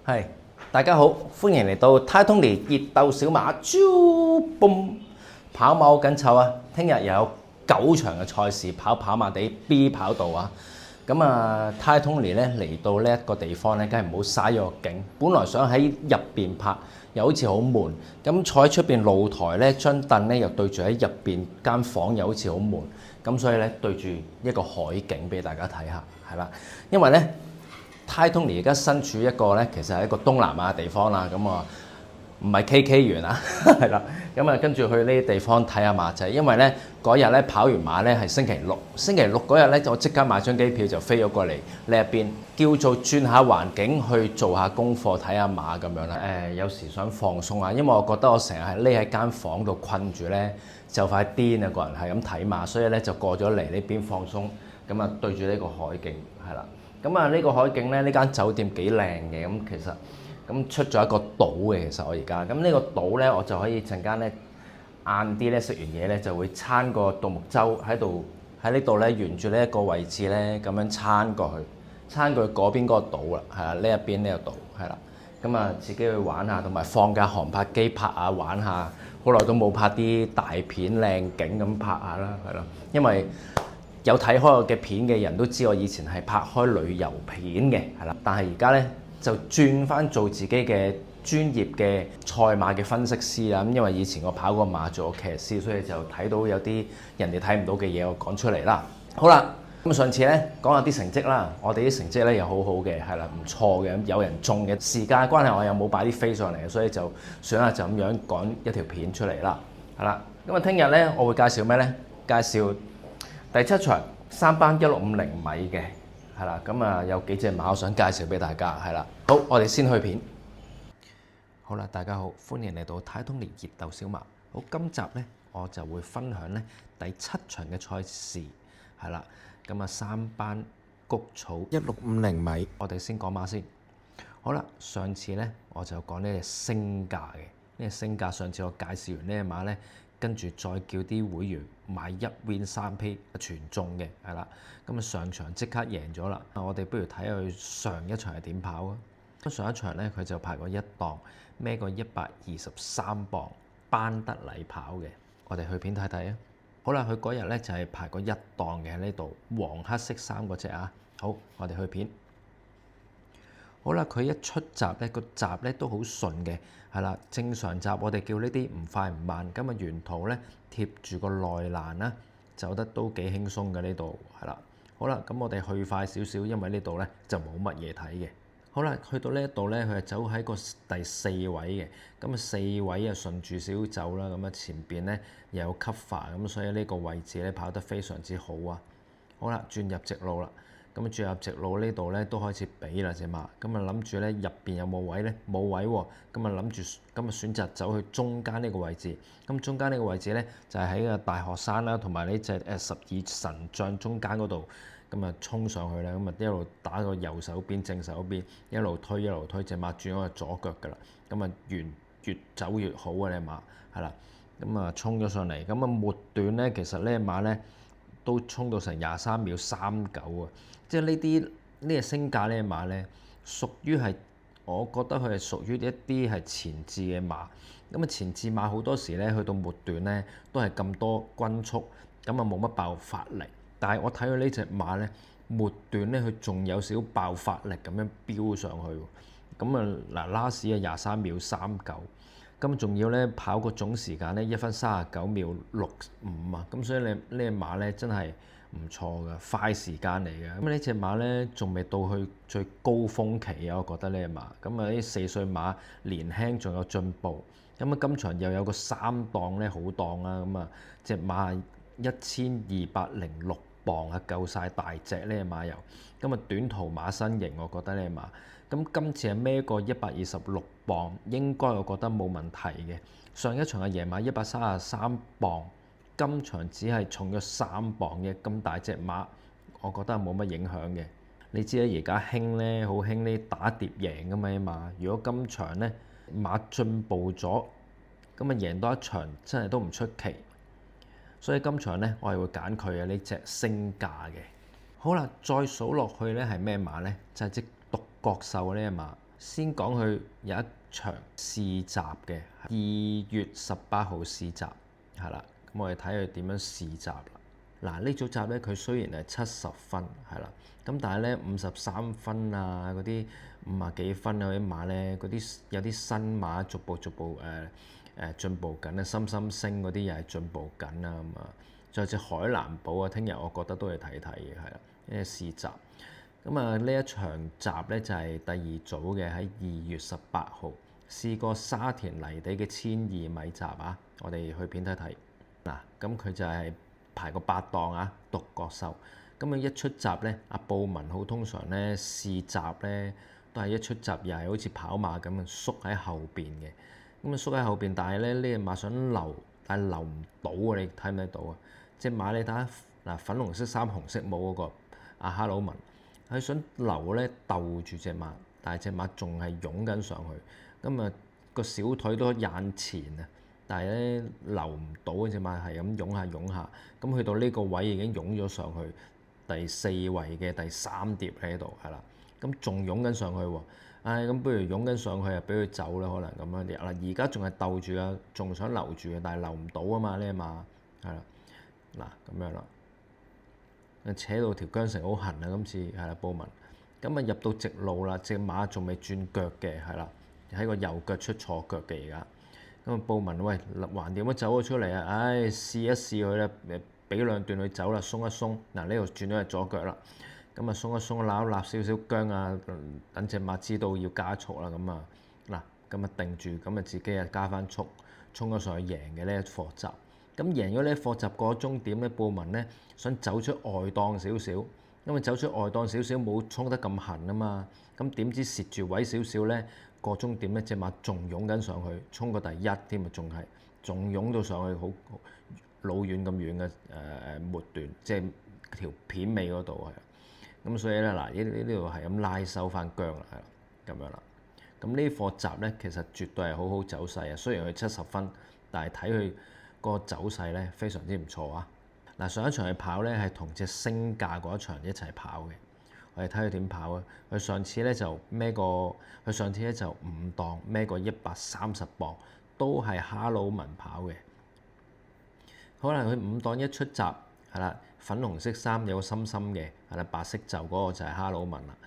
係，大家好，歡迎嚟到 Tony 熱鬥小馬啾嘣跑馬好緊湊啊！聽日又有9場嘅賽事跑馬地 B 跑道啊！咁啊，Tony 咧嚟到呢一個地方咧，梗係唔好嘥咗個景。本來想喺入邊拍，又好似好悶。咁坐喺出邊露台咧，張凳咧又對住喺入邊間房，又好似好悶。咁所以咧，對住一個海景俾大家睇下，係啦，因為咧。Tony 而家身處一個咧，其實係一個東南亞嘅地方啦。咁啊，唔係 KK 園啊，係啦。咁啊，跟住去呢啲地方睇下馬仔，因為咧嗰日咧跑完馬咧係星期六，星期六嗰日咧我即刻買張機票就飛咗過嚟呢一邊，叫做轉下環境，去做下功課，睇下馬咁樣啦。有時想放鬆啊，因為我覺得我成日係匿喺間房度困住咧，就快癲啊！個人係咁睇馬，所以咧就過咗嚟呢邊放鬆。咁啊，對住呢個海景係啦。咁啊，呢個海景咧，呢間酒店幾靚嘅。咁其實咁出咗一個島嘅。其實我而家咁呢個島咧，我就可以陣間咧晏啲咧食完嘢咧，就會撐個獨木舟喺度喺呢度咧，沿住呢一個位置咧咁樣撐過去嗰邊嗰個島啦，係啦，呢一邊呢個島係啦。咁啊，自己去玩下，同埋放架航拍機拍下玩下。好耐都冇拍啲大片靚景咁拍下啦，係咯，因為有睇開我嘅片嘅人都知我以前係拍開旅遊片嘅，係啦。但係而家咧就轉翻做自己嘅專業嘅賽馬嘅分析師啦。咁因為以前我跑過馬做騎師，所以就睇到有啲人哋睇唔到嘅嘢，我講出嚟啦。好啦，咁上次咧講下啲成績啦。我哋啲成績咧又好好嘅，係啦，唔錯嘅。有人中嘅，時間關係我又冇擺啲飛上嚟，所以就算啦，就咁樣講一條片出嚟啦。係啦，咁啊，聽日咧我會介紹咩咧？介紹第7場3班1650米嘅，係啦，咁啊有幾隻馬我想介紹俾大家，係啦。好，我哋先去片。好啦，大家好，歡迎嚟到 Tony 熱鬥小馬。好，今集咧我就會分享咧第7場嘅賽事，係啦，咁啊3班谷草1650米，我哋先講馬先。好啦，上次咧我就講呢隻升價嘅，呢隻升價上次我介紹完呢隻馬咧。跟住再叫啲會員買1 win 3 pay 全中嘅，係啦。咁啊上場即刻贏咗啦。我哋不如睇下佢上一場係點跑啊？咁上一場咧佢就排過1檔，孭個123磅班德禮跑嘅。我哋去片睇睇啊。好啦，佢嗰日咧就係排過1檔嘅喺呢度，黃黑色3個隻啊。好，我哋去片。好啦，佢一出閘咧，個閘咧都好順嘅，係啦。正常閘我哋叫呢啲唔快唔慢，咁啊沿途咧貼住個內欄啦，走得都幾輕鬆嘅呢度，係啦。好啦，咁我哋去快少少，因為呢度咧就冇乜嘢睇嘅。好啦，去到呢一度咧，佢係走喺個第4位嘅，咁啊4位啊順住少少走啦，咁啊前邊咧又有 cover，咁所以呢個位置咧跑得非常之好啊。好啦，轉入直路啦。咁轉入直路呢度咧都開始俾啦隻馬，咁啊諗住咧入邊有冇位咧？冇位喎，咁啊諗住咁啊選擇走去中間呢個位置。咁中間呢個位置咧就係喺個大學生啦，同埋呢隻12神將中間嗰度，咁啊衝上去咧，咁啊一路打個右手邊正手邊，一路推隻馬轉咗個左腳噶啦，咁啊越走越好啊！呢隻馬係啦，咁啊衝咗上嚟，咁啊末段咧其實呢隻馬咧都衝到成23秒39啊！即係呢隻升價呢隻馬咧，屬於係我覺得佢係屬於一啲係前置嘅馬。咁啊前置馬好多時咧去到末段咧都係咁多均速，咁啊冇乜爆發力。但係我睇到呢隻馬咧末段咧佢仲有少少爆發力咁樣飆上去。咁啊嗱，last 啊23秒39，咁仲要咧跑個總時間咧1分39秒65啊！咁所以呢隻馬咧真係唔錯噶，快時間嚟嘅。咁呢隻馬咧仲未到去最高峰期啊，我覺得呢隻馬。咁啊呢4歲馬年輕仲有進步。咁啊今場又有個3檔咧好檔啊，咁啊隻馬1206磅啊，夠晒大隻呢隻馬又。咁啊短途馬身形，我覺得呢隻馬。咁今次係孭個126磅，應該我覺得冇問題嘅。上一場嘅贏馬133磅。今場只係重咗3磅嘅，咁大隻馬，我覺得係冇乜影響嘅。你知啦，而家興咧，好興呢打碟贏噶嘛啲馬。如果今場咧馬進步咗，咁啊贏多一場真係都唔出奇。所以今場咧，我係會揀佢啊呢隻升價嘅。好啦，再數落去咧係咩馬咧？就係隻獨角獸呢隻馬。先講佢有一場試閘嘅2月18號試閘，係啦。咁我哋睇佢點樣試閘啦。嗱，呢組閘咧，佢雖然係70分，係啦，咁但係咧53分啊，嗰啲50幾分啊嗰啲馬咧，嗰啲有啲新馬逐步進步緊啊，深星嗰啲又係進步緊啊咁啊。仲有隻海南寶啊，聽日我覺得都要睇睇嘅，係啦，呢個試閘。咁啊，呢一場閘咧就係第二組嘅，喺2月18號試過沙田泥地嘅1200米閘啊，我哋去片睇睇。嗱，咁佢就係排個8檔啊，獨角獸。咁啊一出閘咧，阿布文浩通常咧試閘咧都係一出閘又係好似跑馬咁啊，縮喺後邊嘅。咁啊縮喺後邊，但係咧呢隻馬想留，但係留唔到啊！你睇唔睇到啊？隻馬你睇下嗱，粉紅色衫紅色帽嗰個阿哈魯文，佢想留咧鬥住隻馬，但係隻馬仲係湧緊上去，咁啊個小腿都眼前啊！但係咧留唔到嗰隻馬係咁湧下，咁去到呢個位已經湧咗上去第4位嘅第3碟喺度，係啦，咁仲湧緊上去喎，咁不如湧緊上去啊，俾佢走啦，可能咁樣啲嗱，而家仲係鬥住啊，仲想留住嘅，但係留唔到啊嘛，呢隻馬係啦，嗱咁樣啦，扯到條韁繩好痕啊，今次係啦，布文，咁啊入到直路啦，隻馬仲未轉腳嘅，係啦，喺個右腳出錯腳嘅而家。咁啊，布文喂，橫掂都走咗出嚟啊！試一試佢啦，俾2段佢走啦，鬆一鬆。嗱，呢度轉咗係左腳啦，咁啊鬆一鬆，揦少少韁啊，等隻馬知道要加速啦。咁啊，嗱，咁啊定住，咁啊自己啊加翻速，衝咗上去贏嘅呢一課閘。咁贏咗呢一課閘過咗終點咧，布文咧想走出外檔少少，因為走出外檔少少冇衝得咁痕啊嘛。咁點知蝕住位少少咧？過終點咧，隻馬仲湧緊上去，衝過第1添啊！仲湧到上去好老遠咁遠嘅末段，即係條片尾嗰度係。咁所以咧嗱，呢度係咁拉收翻韁啦，係啦，咁樣啦。咁呢課閘咧，其實絕對係好好走勢啊！雖然佢70分，但係睇佢個走勢咧非常之唔錯啊！嗱，上一場去跑咧係同隻升價嗰一場一齊跑嘅。我哋睇佢點跑啊！佢上次咧就孭個，佢上次咧就5檔孭個130磅，都係哈魯文跑嘅。可能佢5檔一出閘係啦，粉紅色衫有個心心嘅係啦，白色袖嗰個就係哈魯文啦。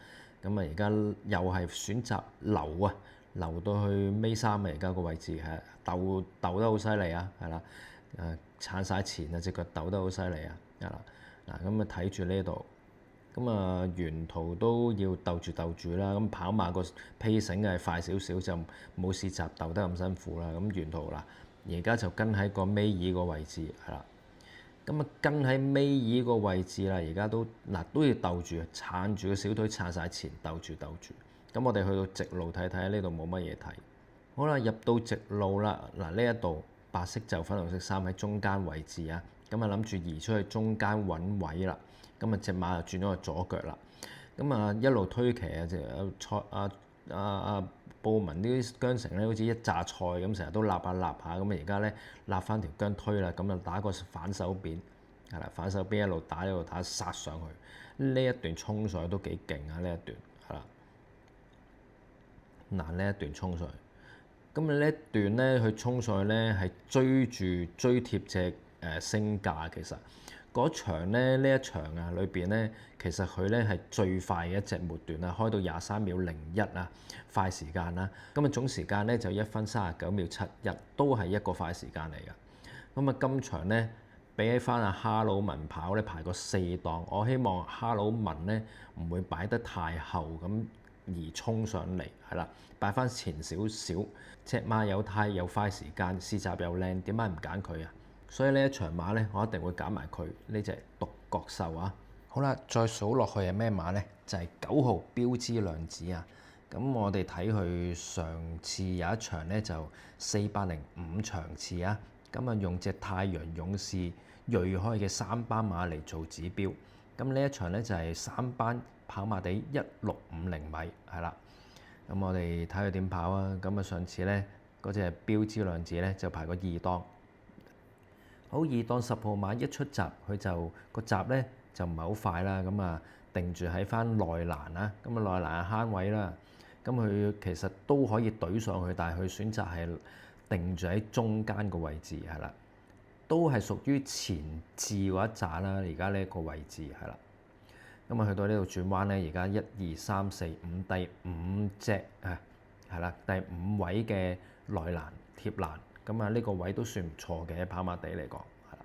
咁啊，而家又係選擇留啊，留到去尾3啊，而家個位置係鬥得好犀利啊，係啦，撐晒前啊，隻腳鬥得好犀利啊，係啦，嗱咁啊睇住呢度。咁啊，沿途都要鬥住啦。咁跑馬個 pacing 係快少少，就冇試閘鬥得咁辛苦啦。咁沿途啦，而家就跟喺個尾二個位置係啦。咁啊，跟喺尾二個位置啦，而家都要鬥住，撐住個小腿撐晒前，鬥住。咁我哋去到直路睇睇，呢度冇乜嘢睇。好啦，入到直路啦，嗱呢一度白色就粉紅色衫喺中間位置啊。咁啊，諗住移出去中間揾位啦。咁啊，隻馬就轉咗個左腳啦。咁啊，一路推騎啊，隻布文啲韁繩咧，好似一紮菜咁，成日都立下。咁啊，而家咧立翻條韁推啦，咁就打個反手扁，係啦，反手扁一路打殺上去。呢一段衝上去都幾勁啊！呢一段係啦，嗱呢一段衝上去。咁啊，呢一段咧，佢衝上去咧係追貼隻升價，其實。嗰場咧，呢一場啊裏邊咧，其實佢咧係最快嘅一隻末段啊，開到23秒01啊，快時間啦。咁啊總時間咧就1分39秒71，都係一個快時間嚟噶。咁啊今場咧比起翻阿哈魯文跑咧排個4檔，我希望哈魯文咧唔會擺得太後咁而衝上嚟，係啦，擺翻前少少。隻馬有快時間，試閘又靚，點解唔揀佢啊？所以呢一場馬咧，我一定會揀埋佢呢隻獨角獸啊！好啦，再數落去係咩馬咧？就係9號標之亮子啊！咁我哋睇佢上次有一場咧就405場次啊！咁啊用隻太陽勇士銳開嘅3班馬嚟做指標。咁呢一場咧就係3班跑馬地1650米係啦。咁我哋睇佢點跑啊！咁啊上次咧嗰隻標之亮子咧就排個2檔。好，2檔10號馬一出閘，佢就個閘咧就唔係好快啦，咁啊定住喺翻內欄啦，咁啊內欄係慳位啦，咁佢其實都可以懟上去，但係佢選擇係定住喺中間個位置係啦，都係屬於前置嗰一紮啦。而家呢個位置係啦，咁啊去到呢度轉彎咧，而家1、2、3、4、5第5隻啊係啦，第5位嘅內欄貼欄，咁啊呢個位都算唔錯嘅，跑馬地嚟講係啦。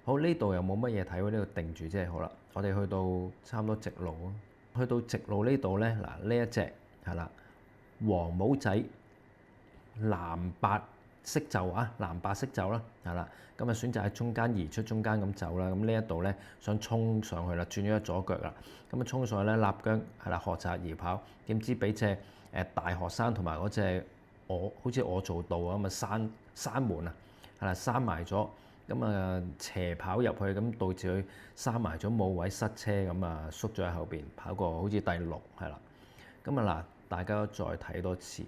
好，呢度又冇乜嘢睇喎，呢度定住啫。好啦，我哋去到差唔多直路啊，去到直路呢度咧，嗱呢一隻係啦，黃帽仔藍白色袖啊，藍白色袖啦，係啦，咁啊選擇喺中間移出中間咁走啦。咁呢一度咧想衝上去啦，轉咗左腳啦，咁啊衝上去咧，立腳係啦，學習而跑，點知俾隻大學生同埋嗰隻好似我做到啊，咁啊閂門啊，係啦，閂埋咗，咁啊斜跑入去，咁導致佢閂埋咗，冇位塞車，咁啊縮咗喺後邊，跑過好似第6係啦。咁啊嗱，大家再睇多次。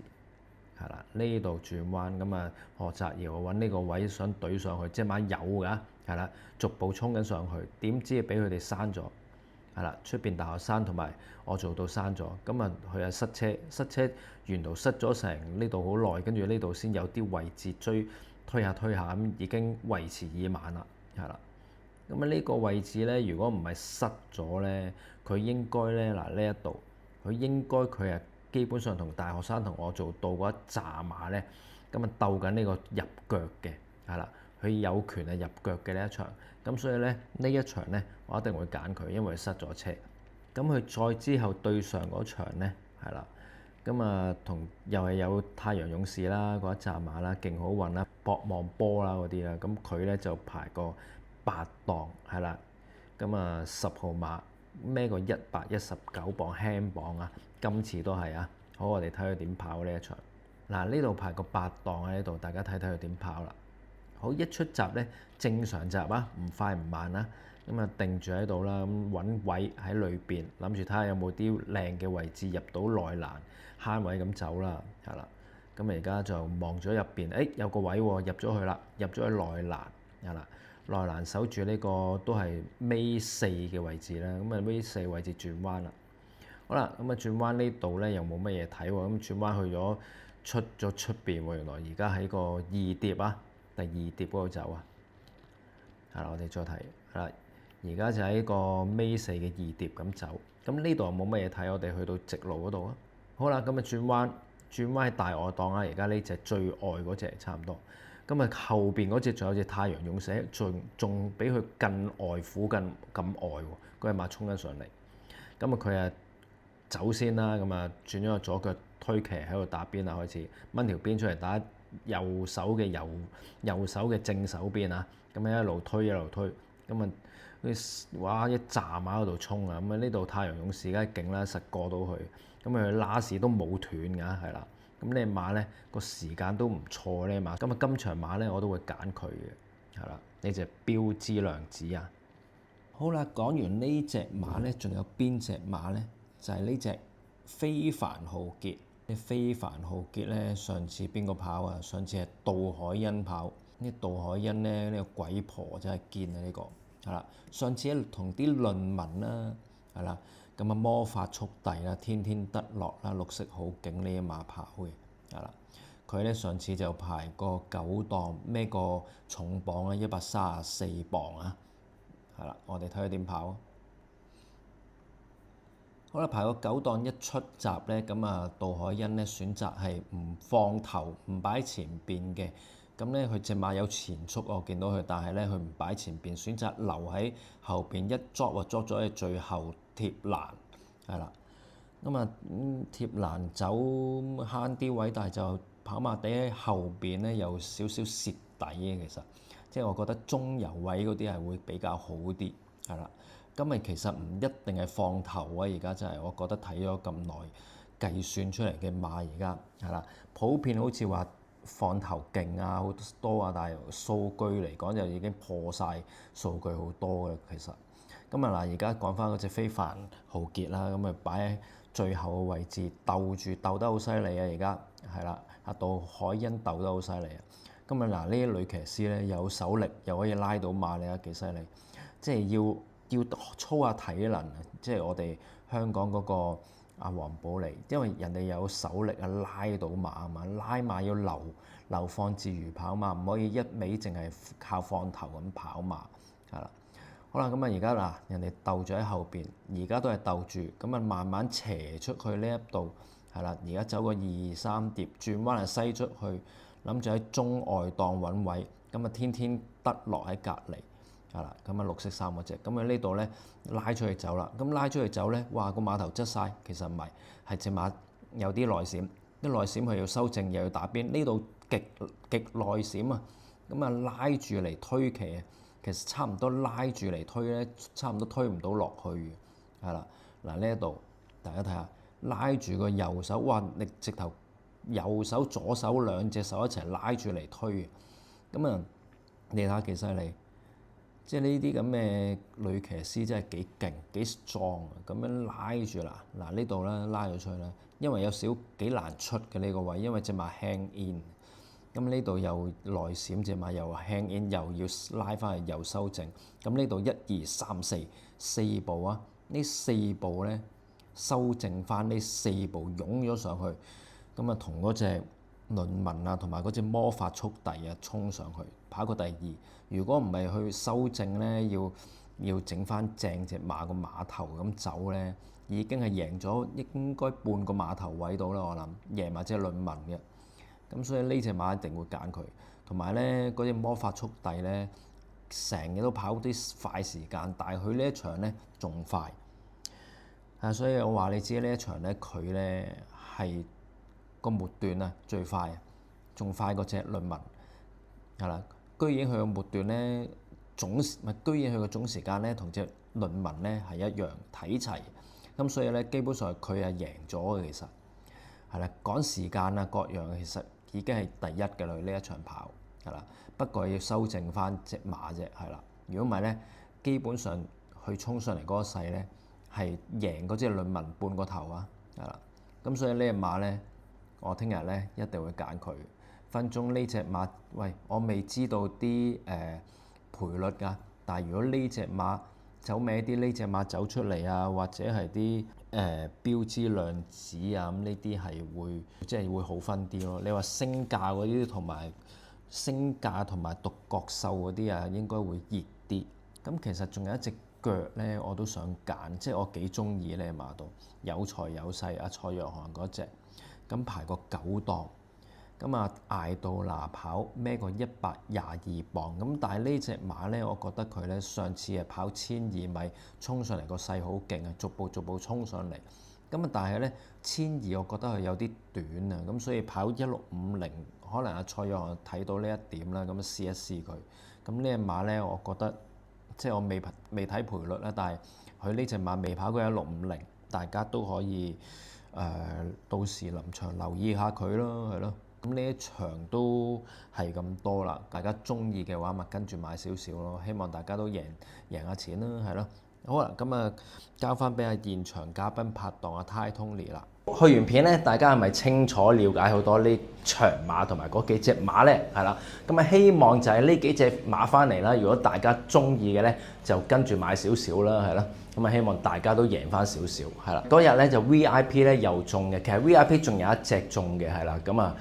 係啦，呢度轉彎咁啊，何澤堯揾呢個位想懟上去，隻馬有㗎，係啦，逐步衝緊上去，點知俾佢哋閂咗，係啦，出邊大學生同埋我做到閂咗，咁啊佢啊塞車，沿途塞咗成呢度好耐，跟住呢度先有啲位置推下咁，已經維持已晚啦，係啦，咁啊呢個位置咧，如果唔係塞咗咧，佢應該咧嗱呢一度，佢應該佢係。基本上同大學生同我做到嗰一紮馬咧，咁啊鬥緊呢個入腳嘅，係啦，佢有權係入腳嘅呢一場，咁所以咧呢一場咧，我一定會揀佢，因為塞咗車。咁佢再之後對上嗰場咧，係啦，咁啊同又係有太陽勇士啦嗰一紮馬啦，勁好運啦，博望波啦嗰啲啦，咁佢咧就排個8檔係啦，咁啊10號馬。孭個119磅輕磅啊！今次都係啊，好，我哋睇佢點跑呢一場。嗱，呢度排個8檔喺呢度，大家睇睇佢點跑啦。好，一出閘咧，正常閘啊，唔快唔慢啦。咁啊，定住喺度啦，咁揾位喺裏邊，諗住睇下有冇啲靚嘅位置入到內欄，慳位咁走啦，係啦。咁而家就望咗入邊，誒有個位喎，入咗去啦，入咗去內欄，係啦。內欄守住呢個都係尾4嘅位置啦，咁啊尾4位置轉彎啦。好啦，咁啊轉彎呢度咧又冇乜嘢睇喎，咁轉彎去咗出邊喎，原來而家喺個2碟啊，第2碟嗰度走啊。係啦，我哋再睇，係啦，而家就喺個尾4嘅2碟咁走，咁呢度又冇乜嘢睇，我哋去到直路嗰度啊。好啦，咁啊轉彎係大外檔啊，而家呢隻最外嗰隻差唔多。咁啊後邊嗰隻仲有隻太陽勇士，仲比佢更外虎咁外喎，嗰隻馬衝緊上嚟。咁啊佢啊走先啦，咁啊轉咗個左腳推騎喺度打邊啊，開始掹條邊出嚟打右手嘅正手邊啊，咁啊一路推，咁啊佢哇一紮馬喺度衝啊，咁啊呢度太陽勇士梗係勁啦，實過到佢，咁佢拉士都冇斷㗎，係啦。咁呢馬咧個時間都唔錯呢馬，咁啊今場馬咧我都會揀佢嘅，係啦，呢隻標之良子啊。好啦，講完呢隻馬咧，仲有邊隻馬咧？就係呢隻非凡浩傑。非凡浩傑咧，上次邊個跑啊？上次係杜海欣跑。呢杜海欣咧，呢個鬼婆真係堅啊！呢個係啦，上次咧同啲論文啦，係啦。咁啊魔法速遞啦，天天得樂啦，綠色好景呢一馬跑嘅，係啦。佢咧上次就排個9檔，孭個重磅啊134磅啊，係啦。我哋睇佢點跑啊。好啦，排個9檔一出閘咧，咁啊杜海欣咧選擇係唔放頭，唔擺前邊嘅。咁咧佢隻馬有前速，我見到佢，但係咧佢唔擺前邊，選擇留喺後邊一捉咗喺最後貼欄，係啦。咁啊貼欄走慳啲位，但係就跑馬地喺後邊咧有少少蝕底嘅，其實即係我覺得中游位嗰啲係會比較好啲，係啦。今日其實唔一定係放頭啊，而家真係我覺得睇咗咁耐計算出嚟嘅馬，而家係啦，普遍好似話放頭勁啊好多啊，但係數據嚟講就已經破晒數據好多嘅其實。咁啊嗱，而家講翻嗰隻非凡浩傑啦，咁啊擺喺最後嘅位置鬥得好犀利啊！而家係啦，阿杜海欣鬥得好犀利啊！咁啊嗱，呢啲女騎師咧有手力又可以拉到馬，你睇幾犀利，即係要操下體能啊！即係我哋香港嗰個阿黃寶莉，因為人哋有手力啊，拉到馬啊嘛，拉馬要流放自如跑馬，唔可以一味淨係靠放頭咁跑馬，係啦。好啦，咁啊而家嗱，人哋鬥咗喺後邊，而家都係鬥住，咁啊慢慢斜出去呢一度，係啦，而家走個2、3碟，轉彎係西出去，諗住喺中外檔揾位，咁啊天天得落喺隔離。係啦，咁啊綠色衫嗰隻，咁啊呢度咧拉出去走啦，咁拉出去走咧，哇個馬頭側晒，其實唔係，係隻馬有啲內閃，啲內閃佢要修正又要打邊，呢度極內閃啊，咁啊拉住嚟推騎啊，其實差唔多拉住嚟推咧，差唔多推唔到落去嘅，係啦，嗱呢一度大家睇下，拉住個右手，哇你直頭右手左手兩隻手一齊拉住嚟推嘅，咁啊你睇下幾犀利。即係呢啲咁嘅女騎師真係幾勁幾 strong 啊！咁樣拉住啦，嗱呢度咧拉咗出去啦，因為有少幾難出嘅呢個位，因為隻馬 hang in，咁呢度又內閃，隻馬又 hang in，又要拉翻去又修正，咁呢度1、2、3、4步啊，呢4步咧修正翻呢4步湧咗上去，咁啊同嗰隻論文啊同埋嗰隻魔法速遞啊衝上去跑過第2。如果唔係去修正咧，要整翻正隻馬個馬頭咁走咧，已經係贏咗應該半個馬頭位到啦。我諗贏埋隻論文嘅，咁所以呢隻馬一定會揀佢。同埋咧嗰隻魔法速遞咧，成日都跑啲快時間，但係佢呢一場咧仲快。所以我話你知呢一場咧，佢咧係個末段啊最快，仲快過隻論文係啦。居然佢個末段咧居然佢個總時間咧同隻論文咧係一樣睇齊，咁所以咧基本上佢係贏咗嘅，其實係啦，趕時間啊各樣其實已經係第一嘅啦呢一場跑係啦，不過要修正翻隻馬啫係啦，如果唔係咧基本上佢衝上嚟嗰個勢咧係贏嗰隻論文半個頭啊係啦，咁所以呢隻馬咧我聽日咧一定會揀佢。分鐘呢隻馬，喂，我未知道啲賠率㗎，但係如果呢隻馬走歪啲，呢隻馬走出嚟啊，或者係啲標誌量子啊，咁呢啲係會即係會好分啲咯。你話升價嗰啲同埋升價同埋獨角獸嗰啲啊，應該會熱啲。咁其實仲有一隻腳咧，我都想揀，即係我幾中意呢馬度有財有勢，阿蔡若翰嗰隻，咁排個9檔。咁啊捱到拿跑孭個122磅，咁但係呢隻馬咧，我覺得佢咧上次係跑1200米衝上嚟個勢好勁啊，逐步衝上嚟。咁啊但係咧1200我覺得係有啲短啊，咁所以跑1650可能阿蔡若翰睇到呢一點啦，咁試一試佢。咁呢隻馬咧，我覺得即係我未睇賠率啦，但係佢呢隻馬未跑過1650，大家都可以到時臨場留意下佢咯，係咯。咁呢一場都係咁多啦，大家中意嘅話咪跟住買少少咯，希望大家都贏下錢啦，係咯。好啦，咁啊交翻俾阿現場嘉賓拍檔阿 Ty Tony 啦。去完片咧，大家係咪清楚了解好多呢場馬同埋嗰幾隻馬咧？係啦，咁啊希望就係呢幾隻馬翻嚟啦。如果大家中意嘅咧，就跟住買少少啦，係咯。咁啊希望大家都贏翻少少，係啦。嗰日咧就 VIP 咧又中嘅，其實 VIP 仲有一隻中嘅，係啦，咁啊。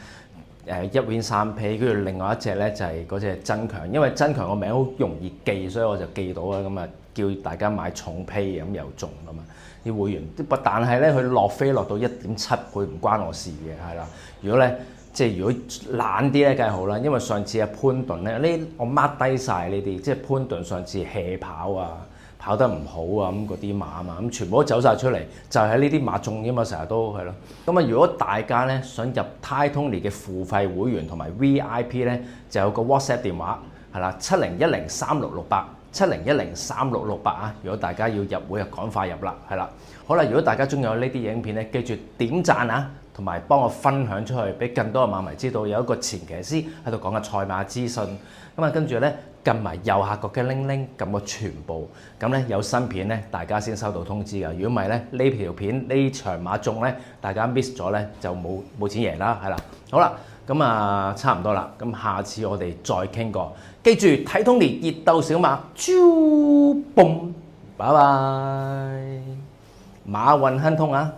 1 win 3 pay，跟住另外一隻咧就係嗰隻增強，因為增強個名好容易記，所以我就記到啦。咁啊叫大家買重 pay 咁又中啊嘛，啲會員。但係咧佢落飛落到1.7倍唔關我事嘅，係啦。如果咧即係如果懶啲咧，梗係好啦。因為上次阿潘頓咧，我 mark 低晒呢啲，即係潘頓上次 hea 跑啊。跑得唔好啊，咁嗰啲馬啊嘛，咁全部都走晒出嚟，就係呢啲馬中啫嘛，成日都係咯。咁啊，如果大家咧想入 Ty Tony 嘅付費會員同埋 VIP 咧，就有個 WhatsApp 電話係啦，70103668，70103668啊。如果大家要入會啊，趕快入啦，係啦。好啦，如果大家中意我呢啲影片咧，記住點讚啊，同埋幫我分享出去，俾更多嘅馬迷知道有一個前騎師喺度講嘅賽馬資訊。咁啊，跟住咧。撳埋右下角嘅鈴鈴，撳個全部，咁咧有新片咧，大家先收到通知㗎。如果唔係咧，呢條片呢場馬中咧，大家 miss 咗咧就冇錢贏啦，係啦。好啦，咁啊差唔多啦，咁下次我哋再傾過。記住睇 Tony 熱鬥小馬，啾嘣，拜拜，馬運亨通啊！